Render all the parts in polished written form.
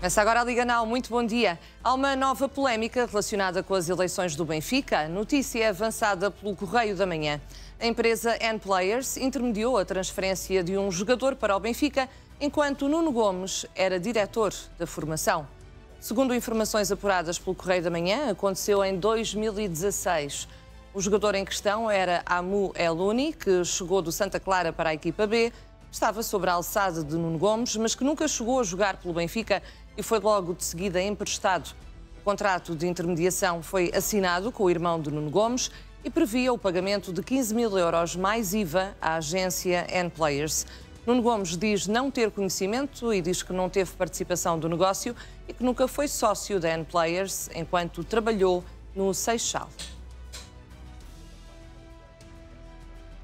Começa agora a Liga Now. Muito bom dia. Há uma nova polémica relacionada com as eleições do Benfica. Notícia avançada pelo Correio da Manhã. A empresa N-Players intermediou a transferência de um jogador para o Benfica, enquanto Nuno Gomes era diretor da formação. Segundo informações apuradas pelo Correio da Manhã, aconteceu em 2016. O jogador em questão era Amu Elouni, que chegou do Santa Clara para a equipa B, estava sobre a alçada de Nuno Gomes, mas que nunca chegou a jogar pelo Benfica e foi logo de seguida emprestado. O contrato de intermediação foi assinado com o irmão de Nuno Gomes e previa o pagamento de 15 mil euros mais IVA à agência N-Players. Nuno Gomes diz não ter conhecimento e diz que não teve participação do negócio e que nunca foi sócio da N-Players enquanto trabalhou no Seixal.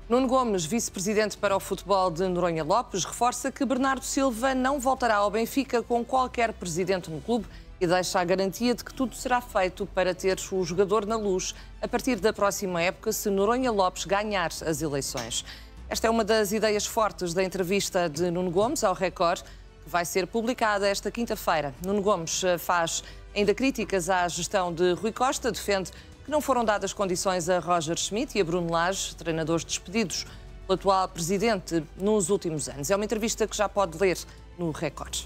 Nuno Gomes, vice-presidente para o futebol de Noronha Lopes, reforça que Bernardo Silva não voltará ao Benfica com qualquer presidente no clube e deixa a garantia de que tudo será feito para ter o jogador na luz a partir da próxima época, se Noronha Lopes ganhar as eleições. Esta é uma das ideias fortes da entrevista de Nuno Gomes ao Record, que vai ser publicada esta quinta-feira. Nuno Gomes faz ainda críticas à gestão de Rui Costa, defende que não foram dadas condições a Roger Schmidt e a Bruno Lage, treinadores despedidos pelo atual presidente nos últimos anos. É uma entrevista que já pode ler no Record.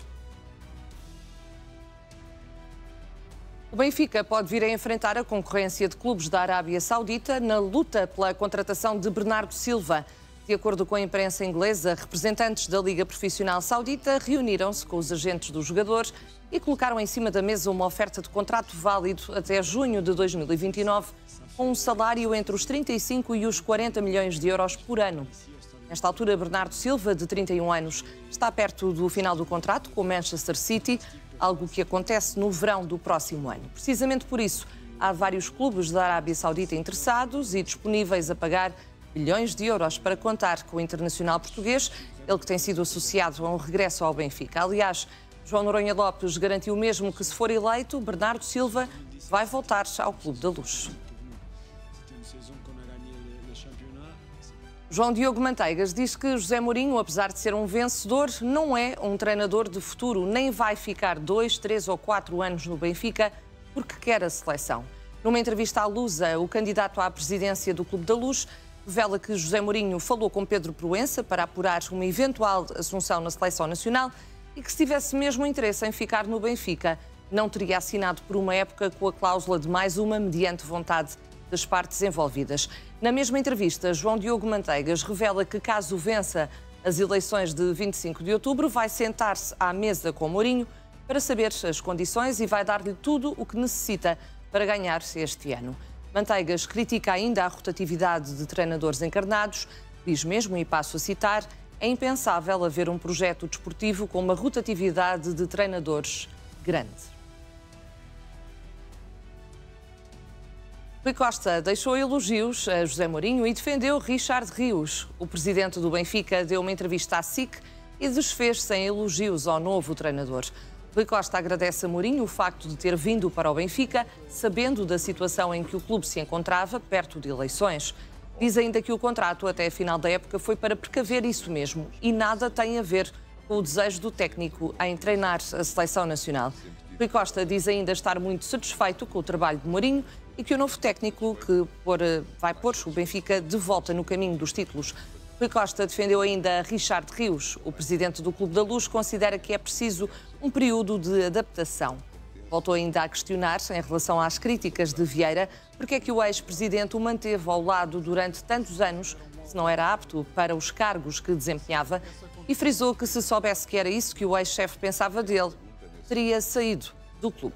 O Benfica pode vir a enfrentar a concorrência de clubes da Arábia Saudita na luta pela contratação de Bernardo Silva. De acordo com a imprensa inglesa, representantes da Liga Profissional Saudita reuniram-se com os agentes dos jogadores e colocaram em cima da mesa uma oferta de contrato válido até junho de 2029, com um salário entre os 35 e os 40 milhões de euros por ano. Nesta altura, Bernardo Silva, de 31 anos, está perto do final do contrato com o Manchester City, algo que acontece no verão do próximo ano. Precisamente por isso, há vários clubes da Arábia Saudita interessados e disponíveis a pagar milhões de euros para contar com o internacional português, ele que tem sido associado a um regresso ao Benfica. Aliás, João Noronha Lopes garantiu mesmo que, se for eleito, Bernardo Silva vai voltar ao Clube da Luz. João Diogo Manteigas diz que José Mourinho, apesar de ser um vencedor, não é um treinador de futuro, nem vai ficar 2, 3 ou 4 anos no Benfica porque quer a seleção. Numa entrevista à Lusa, o candidato à presidência do Clube da Luz revela que José Mourinho falou com Pedro Proença para apurar uma eventual assunção na seleção nacional e que, se tivesse mesmo interesse em ficar no Benfica, não teria assinado por uma época com a cláusula de mais uma mediante vontade das partes envolvidas. Na mesma entrevista, João Diogo Manteigas revela que, caso vença as eleições de 25 de outubro, vai sentar-se à mesa com Mourinho para saber as condições e vai dar-lhe tudo o que necessita para ganhar-se este ano. Manteigas critica ainda a rotatividade de treinadores encarnados, diz mesmo, e passo a citar, é impensável haver um projeto desportivo com uma rotatividade de treinadores grande. Rui Costa deixou elogios a José Mourinho e defendeu Richard Rios. O presidente do Benfica deu uma entrevista à SIC e desfez-se em elogios ao novo treinador. Rui Costa agradece a Mourinho o facto de ter vindo para o Benfica, sabendo da situação em que o clube se encontrava, perto de eleições. Diz ainda que o contrato até a final da época foi para precaver isso mesmo e nada tem a ver com o desejo do técnico em treinar a seleção nacional. Rui Costa diz ainda estar muito satisfeito com o trabalho de Mourinho e que o novo técnico vai pôr o Benfica de volta no caminho dos títulos. Rui Costa defendeu ainda Richard Rios. O presidente do Clube da Luz considera que é preciso um período de adaptação. Voltou ainda a questionar, em relação às críticas de Vieira, porque é que o ex-presidente o manteve ao lado durante tantos anos, se não era apto para os cargos que desempenhava, e frisou que, se soubesse que era isso que o ex-chefe pensava dele, teria saído do clube.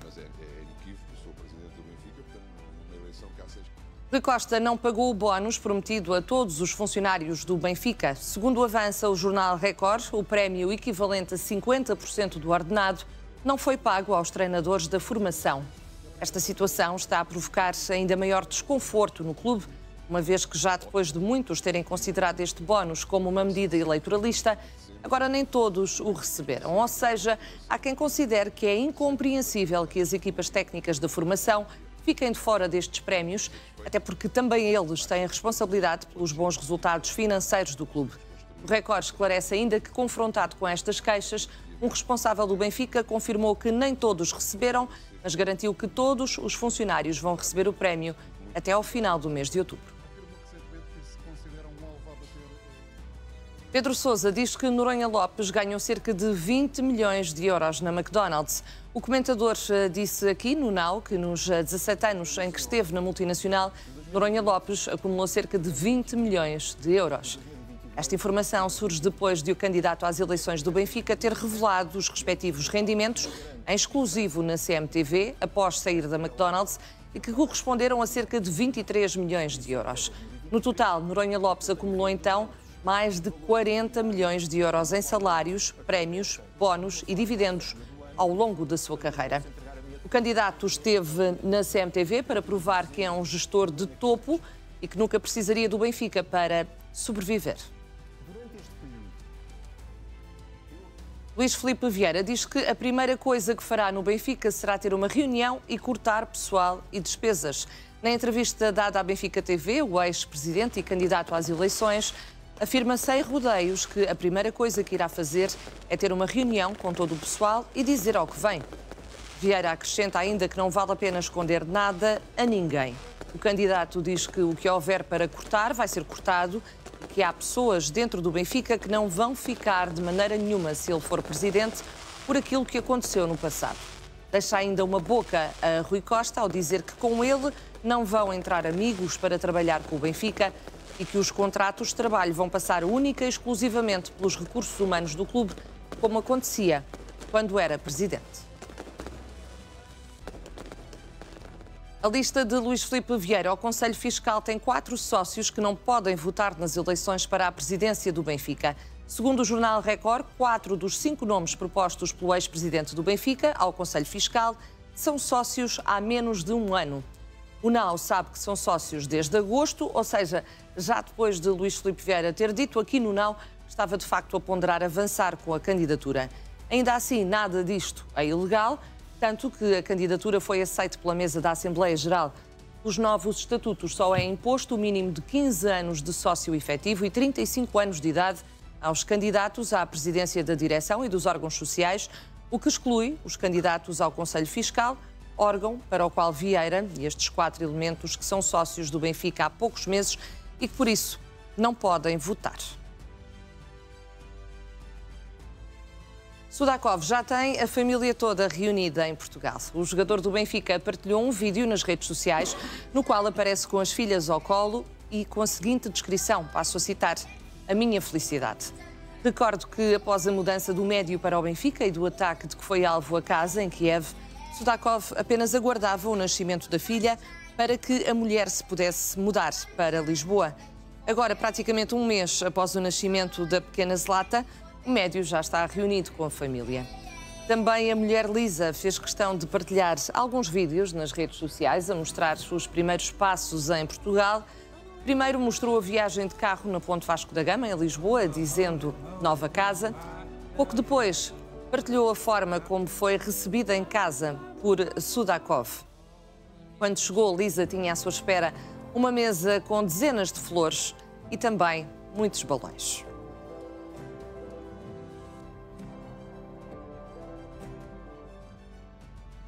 Rui Costa não pagou o bónus prometido a todos os funcionários do Benfica. Segundo avança o jornal Record, o prémio equivalente a 50% do ordenado não foi pago aos treinadores da formação. Esta situação está a provocar ainda maior desconforto no clube, uma vez que já depois de muitos terem considerado este bónus como uma medida eleitoralista, agora nem todos o receberam. Ou seja, há quem considere que é incompreensível que as equipas técnicas da formação fiquem de fora destes prémios, até porque também eles têm a responsabilidade pelos bons resultados financeiros do clube. O Record esclarece ainda que, confrontado com estas queixas, Um responsável do Benfica confirmou que nem todos receberam, mas garantiu que todos os funcionários vão receber o prémio até ao final do mês de outubro. Pedro Sousa diz que Noronha Lopes ganhou cerca de 20 milhões de euros na McDonald's. O comentador disse aqui no Now que nos 17 anos em que esteve na multinacional, Noronha Lopes acumulou cerca de 20 milhões de euros. Esta informação surge depois de o candidato às eleições do Benfica ter revelado os respectivos rendimentos em exclusivo na CMTV após sair da McDonald's e que corresponderam a cerca de 23 milhões de euros. No total, Noronha Lopes acumulou então mais de 40 milhões de euros em salários, prémios, bónus e dividendos ao longo da sua carreira. O candidato esteve na CMTV para provar que é um gestor de topo e que nunca precisaria do Benfica para sobreviver. Luís Filipe Vieira diz que a primeira coisa que fará no Benfica será ter uma reunião e cortar pessoal e despesas. Na entrevista dada à Benfica TV, o ex-presidente e candidato às eleições afirma sem rodeios que a primeira coisa que irá fazer é ter uma reunião com todo o pessoal e dizer ao que vem. Vieira acrescenta ainda que não vale a pena esconder nada a ninguém. O candidato diz que o que houver para cortar vai ser cortado e que há pessoas dentro do Benfica que não vão ficar de maneira nenhuma, se ele for presidente, por aquilo que aconteceu no passado. Deixa ainda uma boca a Rui Costa ao dizer que com ele não vão entrar amigos para trabalhar com o Benfica e que os contratos de trabalho vão passar única e exclusivamente pelos recursos humanos do clube, como acontecia quando era presidente. A lista de Luís Filipe Vieira ao Conselho Fiscal tem 4 sócios que não podem votar nas eleições para a presidência do Benfica. Segundo o jornal Record, 4 dos 5 nomes propostos pelo ex-presidente do Benfica ao Conselho Fiscal são sócios há menos de um ano. O Now sabe que são sócios desde agosto, ou seja, já depois de Luís Filipe Vieira ter dito aqui no Now que estava de facto a ponderar avançar com a candidatura. Ainda assim, nada disto é ilegal, tanto que a candidatura foi aceita pela mesa da Assembleia Geral. Os novos estatutos só é imposto o mínimo de 15 anos de sócio efetivo e 35 anos de idade aos candidatos à presidência da direção e dos órgãos sociais, o que exclui os candidatos ao Conselho Fiscal, órgão para o qual Vieira e estes 4 elementos que são sócios do Benfica há poucos meses e que, por isso, não podem votar. Sudakov já tem a família toda reunida em Portugal. O jogador do Benfica partilhou um vídeo nas redes sociais no qual aparece com as filhas ao colo e com a seguinte descrição, passo a citar: "A minha felicidade". Recordo que após a mudança do médio para o Benfica e do ataque de que foi alvo a casa em Kiev, Sudakov apenas aguardava o nascimento da filha para que a mulher se pudesse mudar para Lisboa. Agora, praticamente um mês após o nascimento da pequena Zlata, o médio já está reunido com a família. Também a mulher Lisa fez questão de partilhar alguns vídeos nas redes sociais a mostrar os primeiros passos em Portugal. Primeiro mostrou a viagem de carro na Ponte Vasco da Gama, em Lisboa, dizendo "nova casa". Pouco depois, partilhou a forma como foi recebida em casa por Sudakov. Quando chegou, Lisa tinha à sua espera uma mesa com dezenas de flores e também muitos balões.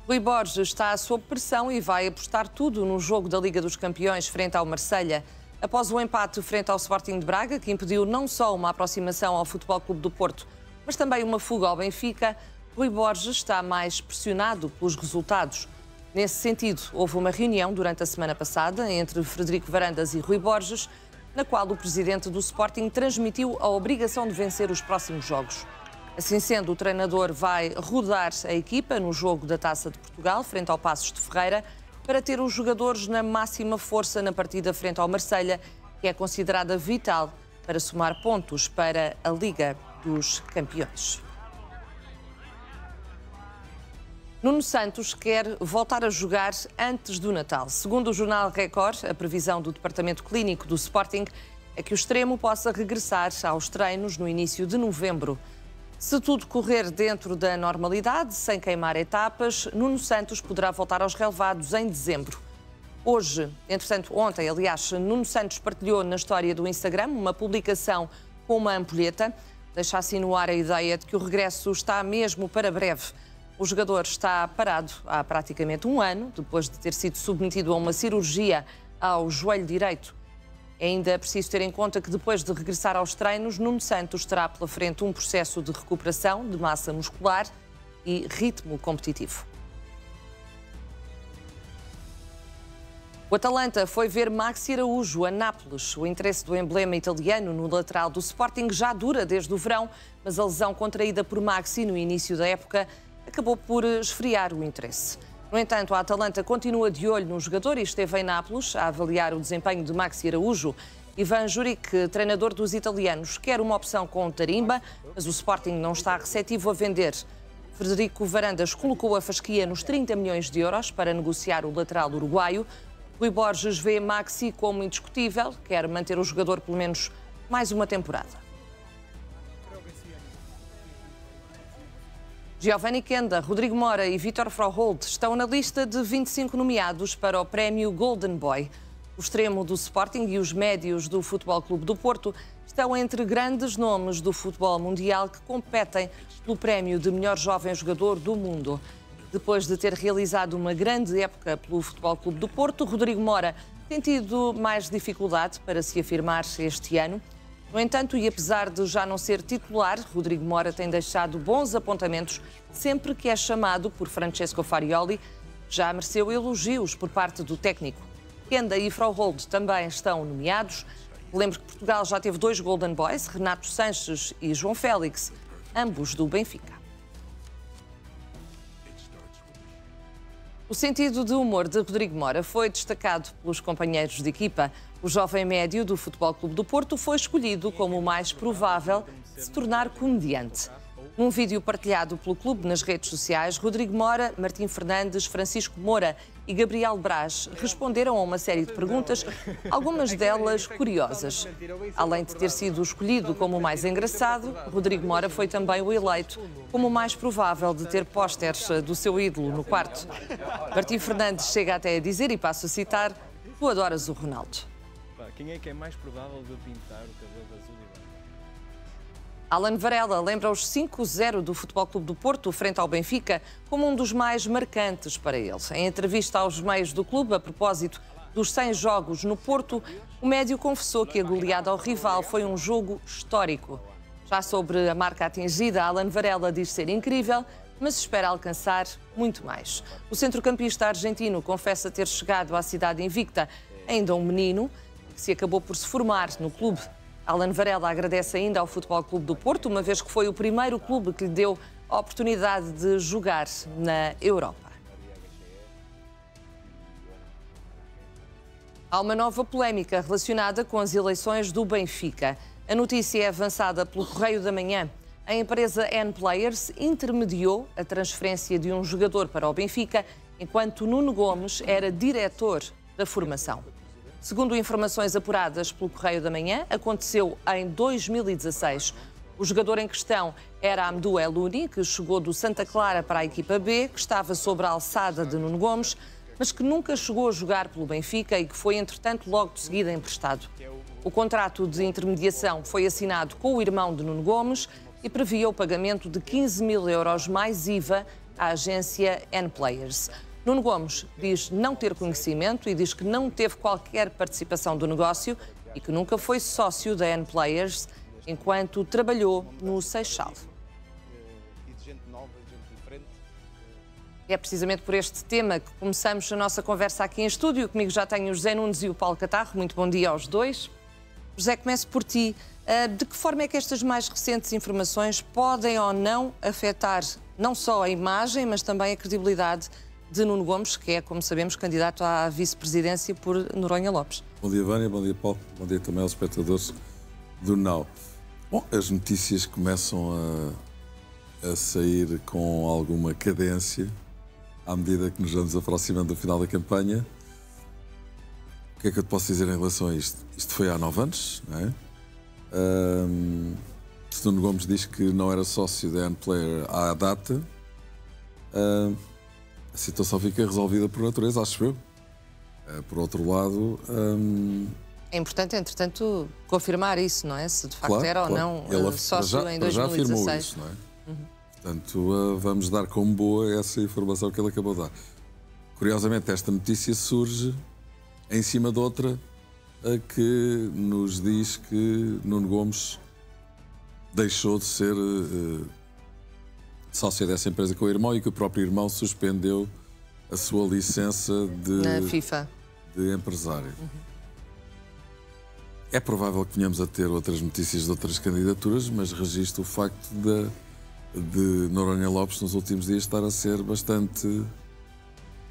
Rui Borges está sob pressão e vai apostar tudo no jogo da Liga dos Campeões frente ao Marselha. Após o empate frente ao Sporting de Braga, que impediu não só uma aproximação ao Futebol Clube do Porto, mas também uma fuga ao Benfica, Rui Borges está mais pressionado pelos resultados. Nesse sentido, houve uma reunião durante a semana passada entre Frederico Varandas e Rui Borges, na qual o presidente do Sporting transmitiu a obrigação de vencer os próximos jogos. Assim sendo, o treinador vai rodar a equipa no jogo da Taça de Portugal, frente ao Paços de Ferreira, para ter os jogadores na máxima força na partida frente ao Marselha, que é considerada vital para somar pontos para a Liga dos Campeões. Nuno Santos quer voltar a jogar antes do Natal. Segundo o jornal Record, a previsão do Departamento Clínico do Sporting é que o extremo possa regressar aos treinos no início de novembro. Se tudo correr dentro da normalidade, sem queimar etapas, Nuno Santos poderá voltar aos relevados em dezembro. Hoje, entretanto, ontem, aliás, Nuno Santos partilhou na história do Instagram uma publicação com uma ampulheta. deixa assim no ar a ideia de que o regresso está mesmo para breve. O jogador está parado há praticamente um ano, depois de ter sido submetido a uma cirurgia ao joelho direito. É ainda preciso ter em conta que depois de regressar aos treinos, Nuno Santos terá pela frente um processo de recuperação de massa muscular e ritmo competitivo. O Atalanta foi ver Maxi Araújo a Nápoles. O interesse do emblema italiano no lateral do Sporting já dura desde o verão, mas a lesão contraída por Maxi no início da época acabou por esfriar o interesse. No entanto, a Atalanta continua de olho no jogador e esteve em Nápoles a avaliar o desempenho de Maxi Araújo. Ivan Juric, treinador dos italianos, quer uma opção com Tarimba, mas o Sporting não está receptivo a vender. Frederico Varandas colocou a fasquia nos 30 milhões de euros para negociar o lateral uruguaio. Rui Borges vê Maxi como indiscutível, quer manter o jogador pelo menos mais uma temporada. Giovanni Kenda, Rodrigo Mora e Vítor Froholt estão na lista de 25 nomeados para o prémio Golden Boy. O extremo do Sporting e os médios do Futebol Clube do Porto estão entre grandes nomes do futebol mundial que competem pelo prémio de melhor jovem jogador do mundo. Depois de ter realizado uma grande época pelo Futebol Clube do Porto, Rodrigo Mora tem tido mais dificuldade para se afirmar este ano. No entanto, e apesar de já não ser titular, Rodrigo Mora tem deixado bons apontamentos sempre que é chamado por Francesco Farioli. Já mereceu elogios por parte do técnico. Kenda e Froholt também estão nomeados. Lembro que Portugal já teve 2 Golden Boys, Renato Sanches e João Félix, ambos do Benfica. O sentido de humor de Rodrigo Mora foi destacado pelos companheiros de equipa. O jovem médio do Futebol Clube do Porto foi escolhido como o mais provável de se tornar comediante. Num vídeo partilhado pelo clube nas redes sociais, Rodrigo Mora, Martim Fernandes, Francisco Moura e Gabriel Braz responderam a uma série de perguntas, algumas delas curiosas. Além de ter sido escolhido como o mais engraçado, Rodrigo Mora foi também o eleito como o mais provável de ter pósteres do seu ídolo no quarto. Martim Fernandes chega até a dizer, e passo a citar, "Tu adoras o Ronaldo." Quem é que é mais provável de pintar o cabelo de azul e branco? Alan Varela lembra os 5-0 do Futebol Clube do Porto frente ao Benfica como um dos mais marcantes para ele. Em entrevista aos meios do clube, a propósito dos 100 jogos no Porto, o médio confessou que a goleada ao rival foi um jogo histórico. Já sobre a marca atingida, Alan Varela diz ser incrível, mas espera alcançar muito mais. O centrocampista argentino confessa ter chegado à cidade invicta ainda um menino, que se acabou por se formar no clube. Alan Varela agradece ainda ao Futebol Clube do Porto, uma vez que foi o primeiro clube que lhe deu a oportunidade de jogar na Europa. Há uma nova polémica relacionada com as eleições do Benfica. A notícia é avançada pelo Correio da Manhã. A empresa N-Players intermediou a transferência de um jogador para o Benfica, enquanto Nuno Gomes era diretor da formação. Segundo informações apuradas pelo Correio da Manhã, aconteceu em 2016. O jogador em questão era Hamdou Elouni, que chegou do Santa Clara para a equipa B, que estava sob a alçada de Nuno Gomes, mas que nunca chegou a jogar pelo Benfica e que foi, entretanto, logo de seguida emprestado. O contrato de intermediação foi assinado com o irmão de Nuno Gomes e previa o pagamento de 15 mil euros mais IVA à agência N-Players. Nuno Gomes diz não ter conhecimento e diz que não teve qualquer participação do negócio e que nunca foi sócio da N-Players enquanto trabalhou no Seixal. É precisamente por este tema que começamos a nossa conversa aqui em estúdio. Comigo já tenho o José Nunes e o Paulo Catarro. Muito bom dia aos dois. José, começo por ti. De que forma é que estas mais recentes informações podem ou não afetar não só a imagem, mas também a credibilidade de Nuno Gomes, que é, como sabemos, candidato à vice-presidência por Noronha Lopes? Bom dia, Vânia. Bom dia, Paulo. Bom dia também aos espectadores do Now. Bom, as notícias começam a sair com alguma cadência à medida que nos vamos aproximando do final da campanha. O que é que eu te posso dizer em relação a isto? Isto foi há 9 anos, não é? Nuno Gomes diz que não era sócio da N-Player à data. A situação fica resolvida por natureza, acho eu. Por outro lado... É importante, entretanto, confirmar isso, não é? Se de facto era ou não sócio em 2016. Já afirmou isso, não é? Portanto, vamos dar como boa essa informação que ele acabou de dar. Curiosamente, esta notícia surge em cima de outra que nos diz que Nuno Gomes deixou de ser sócio dessa empresa com o irmão e que o próprio irmão suspendeu a sua licença na FIFA de empresário. É provável que venhamos a ter outras notícias de outras candidaturas, mas registro o facto de Noronha Lopes nos últimos dias estar a ser bastante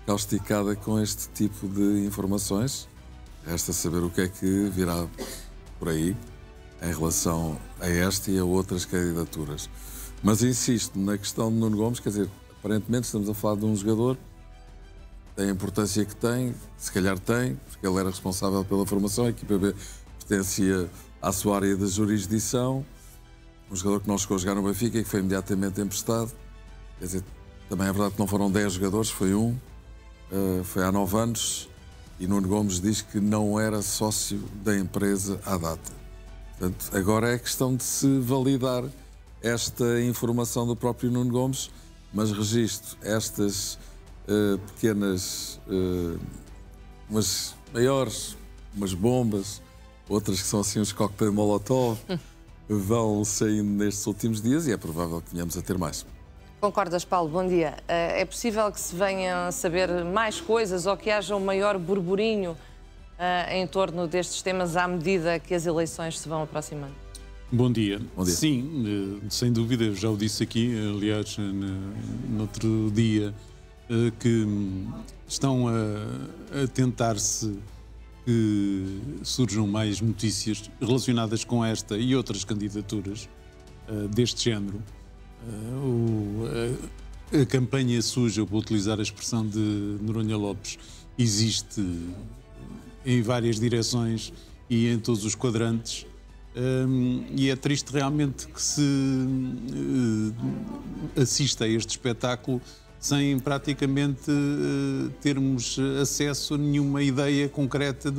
causticada com este tipo de informações. Resta saber o que é que virá por aí em relação a esta e a outras candidaturas. Mas insisto na questão de Nuno Gomes, quer dizer, aparentemente estamos a falar de um jogador que tem a importância que tem, se calhar tem, porque ele era responsável pela formação, a equipa B pertencia à sua área de jurisdição, um jogador que não chegou a jogar no Benfica e que foi imediatamente emprestado. Quer dizer, também é verdade que não foram 10 jogadores, foi um, foi há 9 anos, e Nuno Gomes diz que não era sócio da empresa à data. Portanto, agora é questão de se validar esta informação do próprio Nuno Gomes, mas registro estas pequenas, umas maiores, umas bombas, outras que são assim uns coquetéis molotov, vão saindo nestes últimos dias e é provável que venhamos a ter mais. Concordas, Paulo? Bom dia. É possível que se venham a saber mais coisas ou que haja um maior burburinho em torno destes temas à medida que as eleições se vão aproximando? Bom dia. Bom dia. Sim, sem dúvida, eu já o disse aqui, aliás, no outro dia, que estão a tentar-se que surjam mais notícias relacionadas com esta e outras candidaturas deste género. A campanha suja, vou utilizar a expressão de Noronha Lopes, existe em várias direções e em todos os quadrantes. E é triste realmente que se assista a este espetáculo sem praticamente termos acesso a nenhuma ideia concreta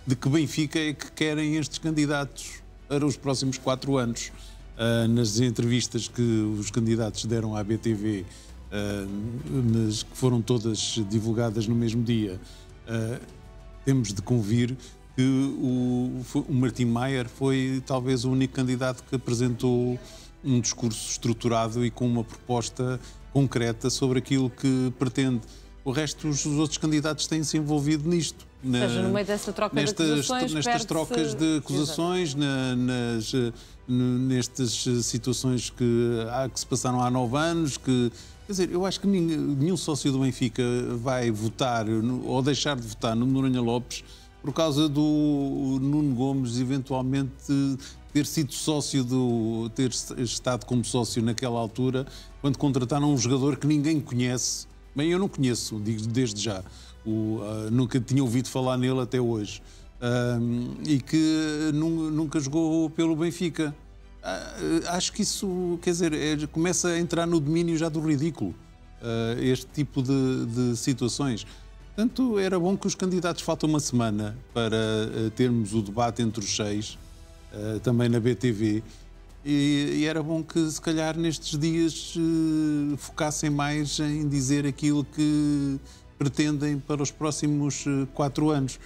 de que Benfica é que querem estes candidatos para os próximos 4 anos. Nas entrevistas que os candidatos deram à BTV, que foram todas divulgadas no mesmo dia, temos de convir que o Martim Maier foi talvez o único candidato que apresentou um discurso estruturado e com uma proposta concreta sobre aquilo que pretende. O resto, os outros candidatos têm-se envolvido nisto. Ou seja, no meio dessa troca de acusações, nestas trocas de acusações, nestas situações que se passaram há 9 anos, quer dizer, eu acho que nenhum sócio do Benfica vai votar ou deixar de votar no Noronha Lopes por causa do Nuno Gomes eventualmente ter sido sócio, ter estado como sócio naquela altura, quando contrataram um jogador que ninguém conhece. Bem, eu não conheço, digo desde já. Nunca tinha ouvido falar nele até hoje. E que nunca jogou pelo Benfica. Acho que isso, quer dizer, começa a entrar no domínio já do ridículo, este tipo de situações. Portanto, era bom que os candidatos, faltam uma semana para termos o debate entre os 6, também na BTV, e era bom que, se calhar, nestes dias focassem mais em dizer aquilo que pretendem para os próximos 4 anos.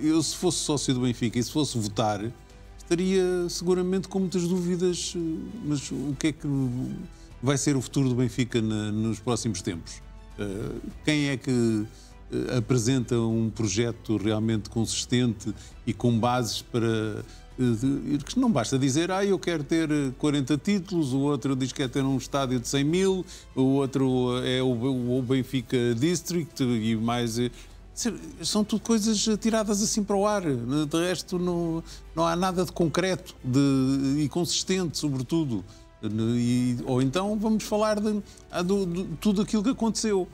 Eu, se fosse sócio do Benfica e se fosse votar, estaria seguramente com muitas dúvidas, mas o que é que vai ser o futuro do Benfica nos próximos tempos? Quem é que apresenta um projeto realmente consistente e com bases para... que não basta dizer, eu quero ter 40 títulos, o outro diz que quer ter um estádio de 100 mil, o outro é o Benfica District e mais... São tudo coisas tiradas assim para o ar. De resto, não há nada de concreto e consistente, sobretudo. Ou então vamos falar de tudo aquilo que aconteceu.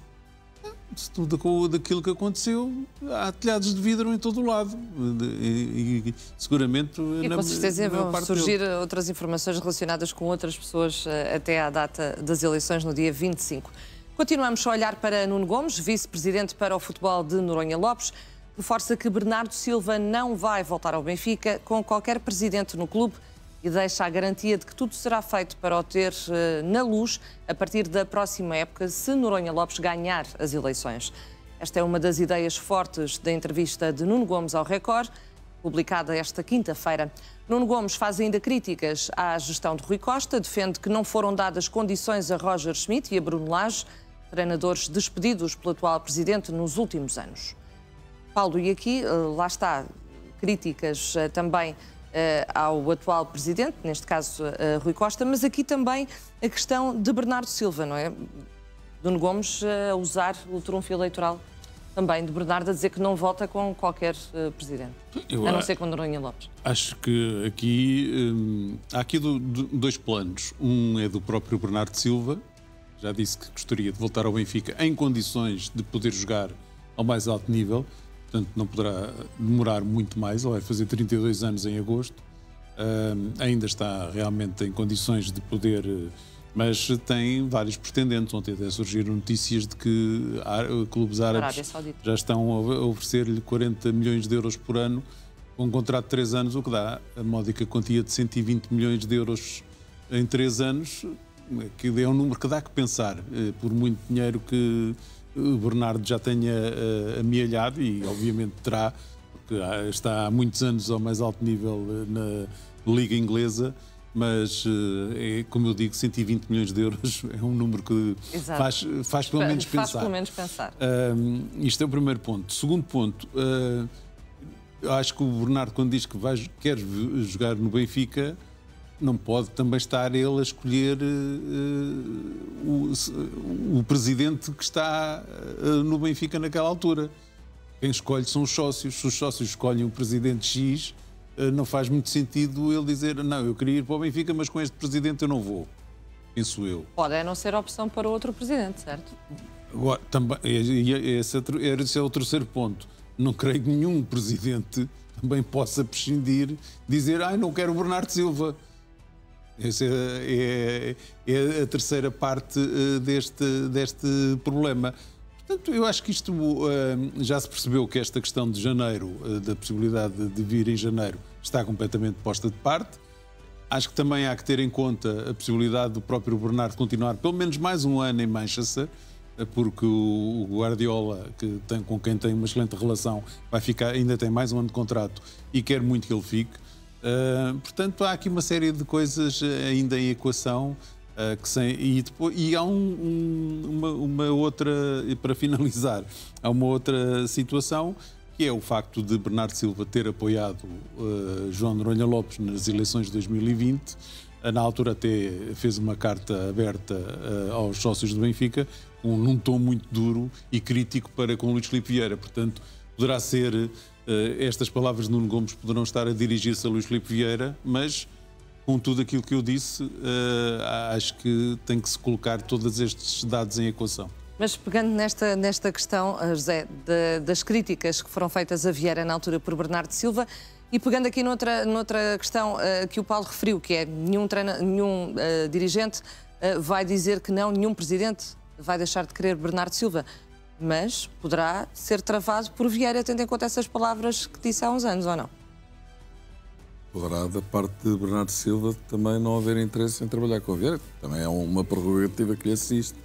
Tudo daquilo que aconteceu, há telhados de vidro em todo o lado. E seguramente... E com certeza vão surgir outras informações relacionadas com outras pessoas até à data das eleições, no dia 25. Continuamos a olhar para Nuno Gomes, vice-presidente para o futebol de Noronha Lopes, que reforça que Bernardo Silva não vai voltar ao Benfica com qualquer presidente no clube e deixa a garantia de que tudo será feito para o ter na luz a partir da próxima época, se Noronha Lopes ganhar as eleições. Esta é uma das ideias fortes da entrevista de Nuno Gomes ao Record, publicada esta quinta-feira. Nuno Gomes faz ainda críticas à gestão de Rui Costa, defende que não foram dadas condições a Roger Schmidt e a Bruno Lage, treinadores despedidos pelo atual presidente nos últimos anos. Paulo, e aqui, lá está, críticas também ao atual presidente, neste caso Rui Costa, mas aqui também a questão de Bernardo Silva, não é? Nuno Gomes a usar o trunfo eleitoral também de Bernardo, a dizer que não vota com qualquer presidente, a não ser com Noronha Lopes. Acho que aqui há aqui dois planos. Um é do próprio Bernardo Silva, já disse que gostaria de voltar ao Benfica em condições de poder jogar ao mais alto nível, portanto não poderá demorar muito mais, ele vai fazer 32 anos em agosto, ainda está realmente em condições de poder, mas tem vários pretendentes. Ontem até surgiram notícias de que clubes árabes já estão a oferecer-lhe 40 milhões de euros por ano, com um contrato de 3 anos, o que dá a módica quantia de 120 milhões de euros em 3 anos, que é um número que dá que pensar, por muito dinheiro que o Bernardo já tenha amealhado, e obviamente terá, porque está há muitos anos ao mais alto nível na Liga Inglesa, mas, como eu digo, 120 milhões de euros é um número que faz pelo menos pensar. Faz pelo menos pensar. Isto é o primeiro ponto. Segundo ponto, eu acho que o Bernardo, quando diz que quer jogar no Benfica, não pode também estar ele a escolher o presidente que está no Benfica naquela altura. Quem escolhe são os sócios. Se os sócios escolhem o presidente X, não faz muito sentido ele dizer: não, eu queria ir para o Benfica, mas com este presidente eu não vou. Penso eu. Pode não ser opção para outro presidente, certo? Agora, também, esse é o terceiro ponto. Não creio que nenhum presidente também possa prescindir, dizer: não quero o Bernardo Silva. Essa é a terceira parte deste problema. Portanto, eu acho que isto já se percebeu que esta questão de janeiro, da possibilidade de vir em janeiro, está completamente posta de parte. Acho que também há que ter em conta a possibilidade do próprio Bernardo continuar pelo menos mais um ano em Manchester, porque o Guardiola, com quem tem uma excelente relação, vai ficar, ainda tem mais um ano de contrato e quer muito que ele fique. Portanto, há aqui uma série de coisas ainda em equação, e há uma outra, para finalizar, há uma outra situação, que é o facto de Bernardo Silva ter apoiado João Noronha Lopes nas eleições de 2020. Na altura até fez uma carta aberta aos sócios do Benfica, num tom muito duro e crítico para com Luís Filipe Vieira. Portanto, poderá ser... estas palavras de Nuno Gomes poderão estar a dirigir-se a Luís Filipe Vieira, mas com tudo aquilo que eu disse, acho que tem que se colocar todos estes dados em equação. Mas pegando nesta questão, José, das críticas que foram feitas a Vieira na altura por Bernardo Silva, e pegando aqui noutra questão que o Paulo referiu, que é nenhum dirigente vai dizer que não, nenhum presidente vai deixar de querer Bernardo Silva. Mas poderá ser travado por Vieira, tendo em conta essas palavras que disse há uns anos, ou não? Poderá, da parte de Bernardo Silva, também não haver interesse em trabalhar com Vieira. Também é uma prerrogativa que lhe assiste.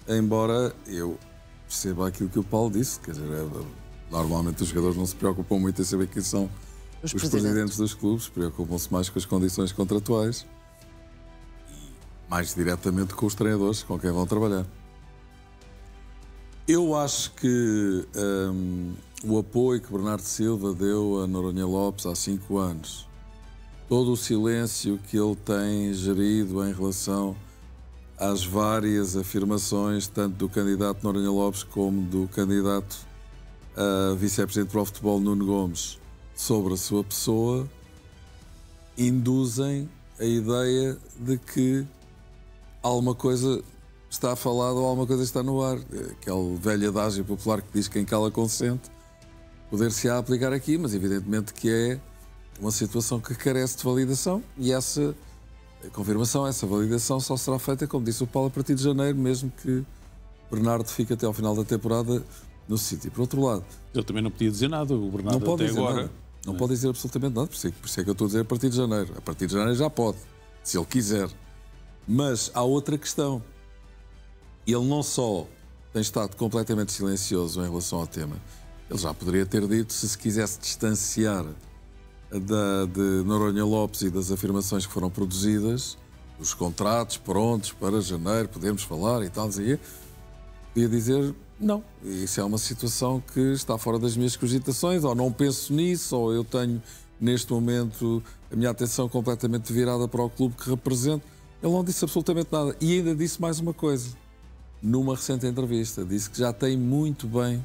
Embora eu perceba aquilo que o Paulo disse, quer dizer, normalmente os jogadores não se preocupam muito em saber quem são os presidentes dos clubes, preocupam-se mais com as condições contratuais e mais diretamente com os treinadores com quem vão trabalhar. Eu acho que o apoio que Bernardo Silva deu a Noronha Lopes há 5 anos, todo o silêncio que ele tem gerido em relação às várias afirmações, tanto do candidato Noronha Lopes como do candidato a vice-presidente para o futebol Nuno Gomes, sobre a sua pessoa, induzem a ideia de que alguma coisa está falado ou alguma coisa está no ar. Aquele velho adágio popular que diz que quem cala consente, poder-se-á aplicar aqui, mas evidentemente que é uma situação que carece de validação, e essa confirmação, essa validação só será feita, como disse o Paulo, a partir de janeiro, mesmo que Bernardo fique até ao final da temporada no sítio. Por outro lado... Ele também não podia dizer nada, o Bernardo não pode até dizer agora... Nada. Não pode dizer absolutamente nada, por isso é que eu estou a dizer a partir de janeiro. A partir de janeiro já pode, se ele quiser. Mas há outra questão. Ele não só tem estado completamente silencioso em relação ao tema, ele já poderia ter dito, se quisesse distanciar de Noronha Lopes e das afirmações que foram produzidas, os contratos prontos para janeiro, podemos falar e tal, podia dizer, não, isso é uma situação que está fora das minhas cogitações, ou não penso nisso, ou eu tenho, neste momento, a minha atenção completamente virada para o clube que represento. Ele não disse absolutamente nada. E ainda disse mais uma coisa. Numa recente entrevista, disse que já tem muito bem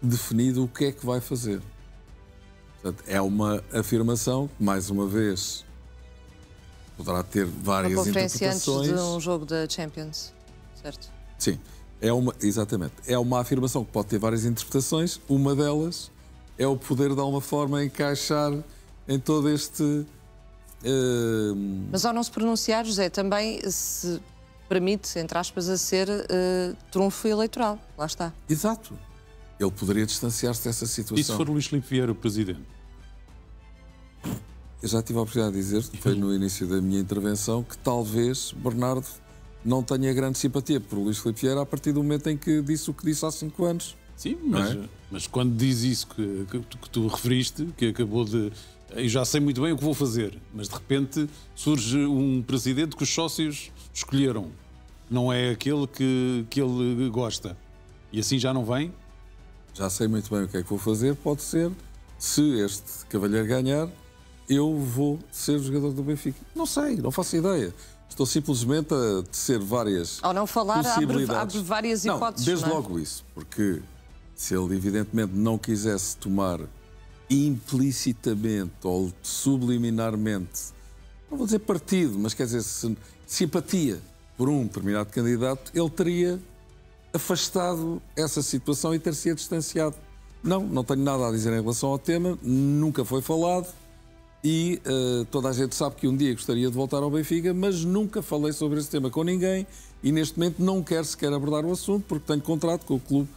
definido o que é que vai fazer. Portanto, é uma afirmação que, mais uma vez, poderá ter várias conferência interpretações. Antes de um jogo da Champions, certo? Sim, exatamente. É uma afirmação que pode ter várias interpretações. Uma delas é o poder, de alguma forma, encaixar em todo este... Mas ao não se pronunciar, José, também se permite, entre aspas, a ser trunfo eleitoral. Lá está. Exato. Ele poderia distanciar-se dessa situação. E se for Luís Filipe Vieira o presidente? Eu já tive a oportunidade de dizer, foi no início da minha intervenção, que talvez Bernardo não tenha grande simpatia por Luís Filipe Vieira a partir do momento em que disse o que disse há 5 anos. Sim, mas quando diz isso que tu referiste, que acabou de... Eu já sei muito bem o que vou fazer, mas de repente surge um presidente que os sócios escolheram. Não é aquele que ele gosta. E assim já não vem? Já sei muito bem o que é que vou fazer. Pode ser, se este cavalheiro ganhar, eu vou ser jogador do Benfica. Não sei, não faço ideia. Estou simplesmente a tecer várias Ao não falar, possibilidades. abre várias hipóteses. Desde não é? logo isso, porque se ele evidentemente não quisesse tomar implicitamente ou subliminarmente, não vou dizer partido, mas quer dizer simpatia por um determinado candidato, ele teria afastado essa situação e ter-se distanciado. Não tenho nada a dizer em relação ao tema, nunca foi falado e toda a gente sabe que um dia gostaria de voltar ao Benfica, mas nunca falei sobre esse tema com ninguém e neste momento não quero sequer abordar o assunto porque tenho contrato com o clube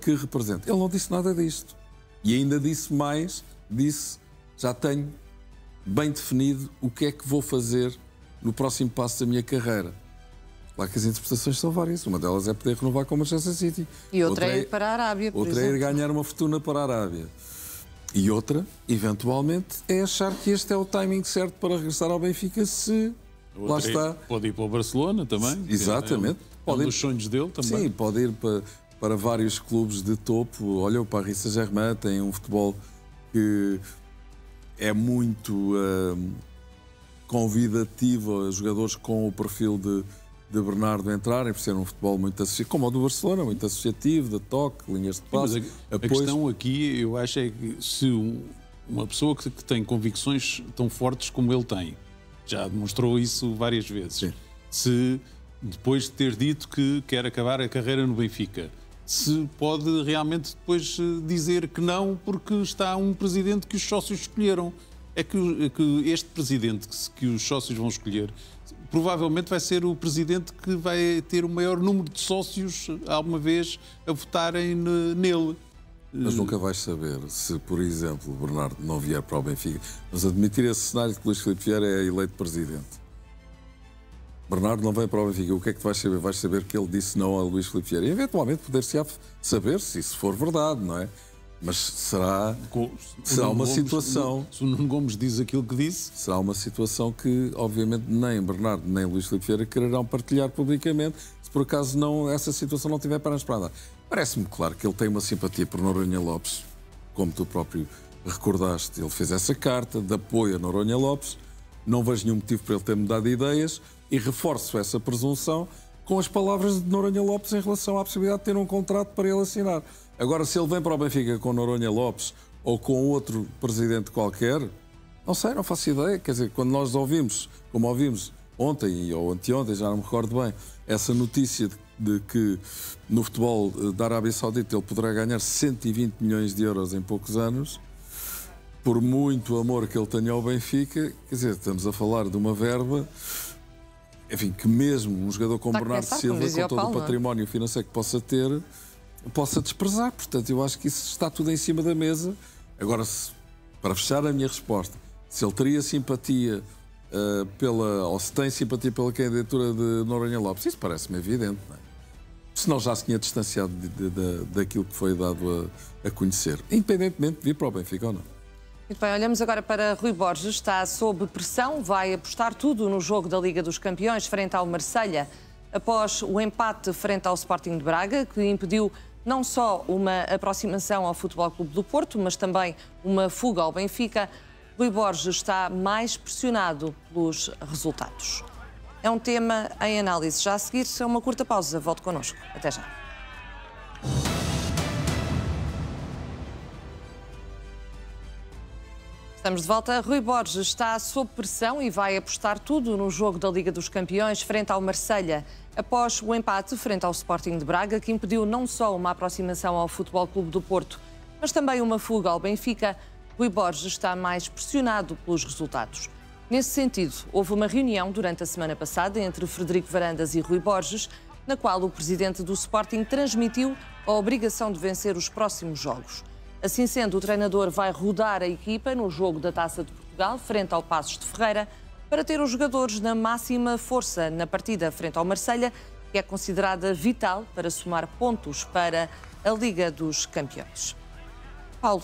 que represento. Ele não disse nada disto. E ainda disse mais, já tenho bem definido o que é que vou fazer no próximo passo da minha carreira. Claro que as interpretações são várias. Uma delas é poder renovar com o Manchester City. E outra é ir para a Arábia, por exemplo. Outra é ir ganhar uma fortuna para a Arábia. E outra, eventualmente, é achar que este é o timing certo para regressar ao Benfica se... Lá está. Pode ir para o Barcelona também. Exatamente. É um dos sonhos dele também. Sim, pode ir para vários clubes de topo. Olha, o Paris Saint-Germain tem um futebol que é muito convidativo a jogadores com o perfil de Bernardo entrarem, por ser um futebol muito associativo, como o do Barcelona, muito associativo, de toque, linhas de passe. A questão aqui, eu acho, é que se uma pessoa que tem convicções tão fortes como ele tem, já demonstrou isso várias vezes, sim. Se depois de ter dito que quer acabar a carreira no Benfica, se pode realmente depois dizer que não, porque está um presidente que os sócios escolheram. É que este presidente que os sócios vão escolher provavelmente vai ser o presidente que vai ter o maior número de sócios alguma vez a votarem nele. Mas nunca vais saber se, por exemplo, Bernardo não vier para o Benfica. Mas admitir esse cenário que Luís Filipe Vieira é eleito presidente. Bernardo não vem para o Benfica. O que é que tu vais saber? Vais saber que ele disse não a Luís Filipe Vieira. E, eventualmente, poder-se saber se isso for verdade, não é? Mas será uma situação... Se o Nuno Gomes diz aquilo que disse... Será uma situação que, obviamente, nem Bernardo nem Luís Filipe Vieira quererão partilhar publicamente, se por acaso essa situação não tiver pernas para andar. Parece-me claro que ele tem uma simpatia por Noronha Lopes, como tu próprio recordaste. Ele fez essa carta de apoio a Noronha Lopes. Não vejo nenhum motivo para ele ter mudado de ideias e reforço essa presunção com as palavras de Noronha Lopes em relação à possibilidade de ter um contrato para ele assinar. Agora, se ele vem para o Benfica com Noronha Lopes ou com outro presidente qualquer, não sei, não faço ideia. Quer dizer, quando nós ouvimos, como ouvimos ontem ou anteontem, já não me recordo bem, essa notícia de que no futebol da Arábia Saudita ele poderá ganhar 120 milhões de euros em poucos anos, por muito amor que ele tenha ao Benfica, quer dizer, estamos a falar de uma verba, enfim, que mesmo um jogador como Bernardo Silva, com todo o património financeiro que possa ter, possa desprezar. Portanto, eu acho que isso está tudo em cima da mesa. Agora, para fechar a minha resposta, se ele teria simpatia ou se tem simpatia pela candidatura de Noronha Lopes, isso parece-me evidente, não é? Senão já se tinha distanciado daquilo que foi dado a conhecer, independentemente de vir para o Benfica ou não. Muito bem, olhamos agora para Rui Borges. Está sob pressão, vai apostar tudo no jogo da Liga dos Campeões frente ao Marselha, após o empate frente ao Sporting de Braga, que impediu não só uma aproximação ao Futebol Clube do Porto, mas também uma fuga ao Benfica. Rui Borges está mais pressionado pelos resultados. É um tema em análise. Já a seguir, é uma curta pausa. Volte connosco. Até já. Estamos de volta. Rui Borges está sob pressão e vai apostar tudo no jogo da Liga dos Campeões frente ao Marselha, após o empate frente ao Sporting de Braga, que impediu não só uma aproximação ao Futebol Clube do Porto, mas também uma fuga ao Benfica. Rui Borges está mais pressionado pelos resultados. Nesse sentido, houve uma reunião durante a semana passada entre Frederico Varandas e Rui Borges, na qual o presidente do Sporting transmitiu a obrigação de vencer os próximos jogos. Assim sendo, o treinador vai rodar a equipa no jogo da Taça de Portugal, frente ao Paços de Ferreira, para ter os jogadores na máxima força na partida frente ao Marselha, que é considerada vital para somar pontos para a Liga dos Campeões. Paulo,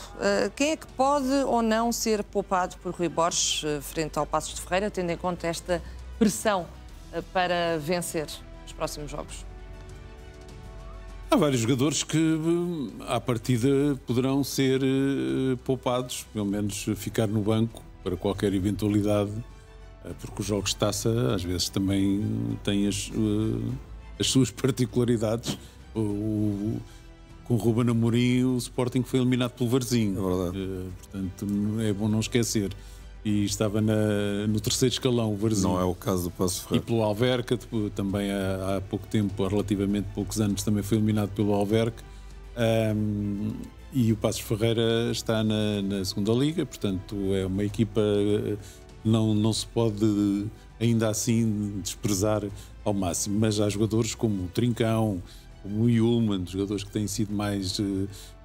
quem é que pode ou não ser poupado por Rui Borges frente ao Paços de Ferreira, tendo em conta esta pressão para vencer os próximos jogos? Há vários jogadores que, à partida, poderão ser poupados, pelo menos ficar no banco para qualquer eventualidade, porque os jogos de taça às vezes também têm as suas particularidades. Com o Ruben Amorim, o Sporting foi eliminado pelo Varzim. É verdade. Portanto, é bom não esquecer. E estava no terceiro escalão, o Varzim. Não é o caso do Paços de Ferreira. E pelo Alverca, também há pouco tempo, há relativamente poucos anos, também foi eliminado pelo Alverca. E o Paços de Ferreira está na segunda liga, portanto é uma equipa que não se pode ainda assim desprezar ao máximo. Mas há jogadores como o Trincão, como o Yulman, jogadores que têm sido mais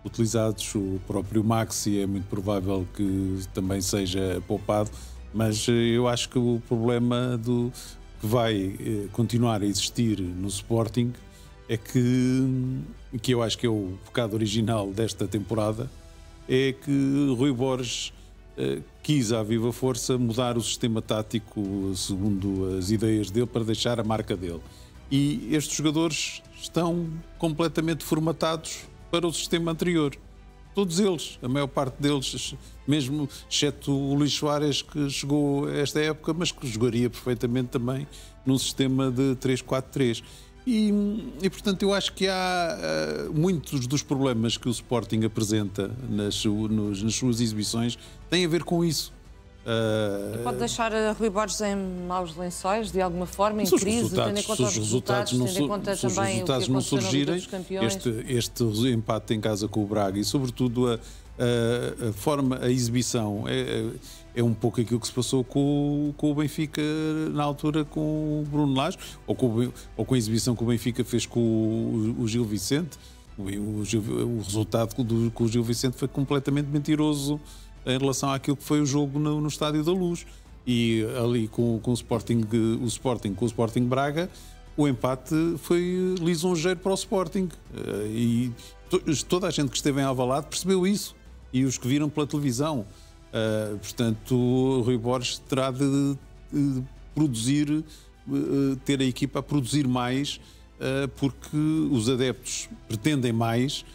utilizados, o próprio Maxi é muito provável que também seja poupado, mas eu acho que o problema que vai continuar a existir no Sporting é que eu acho que é o pecado original desta temporada, é que Rui Borges quis à viva força mudar o sistema tático segundo as ideias dele para deixar a marca dele. E estes jogadores estão completamente formatados para o sistema anterior. Todos eles, a maior parte deles, mesmo exceto o Luís Soares, que chegou a esta época, mas que jogaria perfeitamente também num sistema de 3-4-3. E portanto, eu acho que há muitos dos problemas que o Sporting apresenta nas suas exibições têm a ver com isso. Pode deixar Rui Borges em maus lençóis, de alguma forma, em crise, tendo em conta os resultados, tendo em conta também o que aconteceu na Liga dos Campeões? Este empate em casa com o Braga e, sobretudo, a forma, a exibição, é um pouco aquilo que se passou com o Benfica na altura com o Bruno Lage, ou com a exibição que o Benfica fez com o Gil Vicente. O resultado com o Gil Vicente foi completamente mentiroso em relação àquilo que foi o jogo no Estádio da Luz. E ali com o Sporting Braga, o empate foi lisonjeiro para o Sporting. E toda a gente que esteve em Alvalade percebeu isso. E os que viram pela televisão. Portanto, o Rui Borges terá de produzir, ter a equipa a produzir mais, porque os adeptos pretendem mais.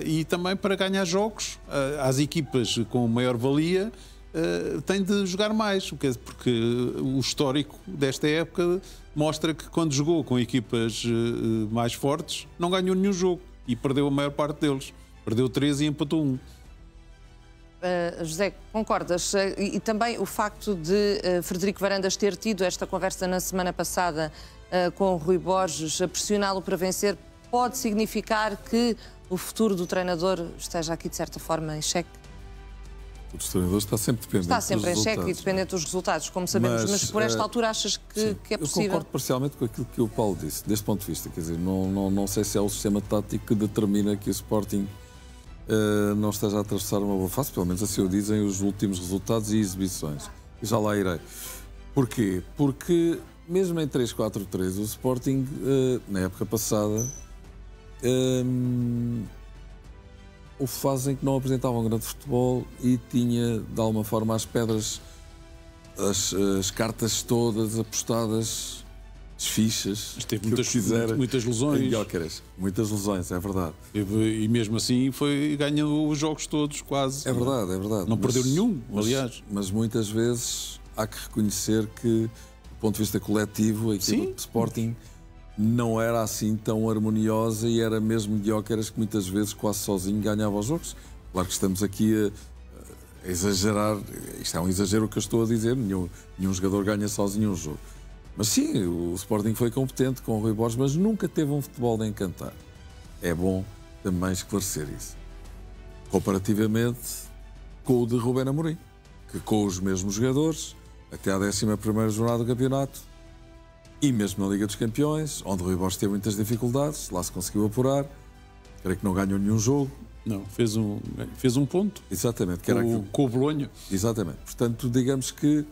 E também para ganhar jogos, as equipas com maior valia têm de jogar mais, porque o histórico desta época mostra que quando jogou com equipas mais fortes não ganhou nenhum jogo e perdeu a maior parte deles. Perdeu 3 e empatou 1. José, concordas? E também o facto de Frederico Varandas ter tido esta conversa na semana passada com o Rui Borges, a pressioná-lo para vencer, pode significar que o futuro do treinador esteja aqui, de certa forma, em xeque? Os treinadores está sempre dependente Está sempre dos em xeque e resultados. dependente dos resultados, como sabemos, mas por esta altura achas que é possível? Eu concordo parcialmente com aquilo que o Paulo disse, deste ponto de vista. Quer dizer, não sei se é o sistema tático que determina que o Sporting não esteja a atravessar uma boa fase, pelo menos assim o dizem os últimos resultados e exibições. E já lá irei. Porquê? Porque mesmo em 3-4-3, o Sporting, na época passada, houve fases em que não apresentava um grande futebol e tinha, de alguma forma, as pedras, as cartas todas apostadas, as fichas. Mas teve muitas lesões. Muitas lesões, é verdade. E mesmo assim ganhou os jogos todos, quase. É verdade, é verdade. Não perdeu nenhum, aliás. Mas muitas vezes há que reconhecer que, do ponto de vista coletivo, a equipa de Sporting não era assim tão harmoniosa e era mesmo mediocres que muitas vezes quase sozinho ganhava os jogos. Claro que estamos aqui a exagerar, isto é um exagero o que eu estou a dizer, nenhum jogador ganha sozinho um jogo. Mas sim, o Sporting foi competente com o Rui Borges, mas nunca teve um futebol de encantar. É bom também esclarecer isso. Comparativamente com o de Ruben Amorim, que com os mesmos jogadores, até à 11ª jornada do campeonato, e mesmo na Liga dos Campeões, onde o Rui Borges teve muitas dificuldades, lá se conseguiu apurar, creio que não ganhou nenhum jogo. Não, fez um ponto. Exatamente. Que era com o Bolonha. Exatamente. Portanto, digamos que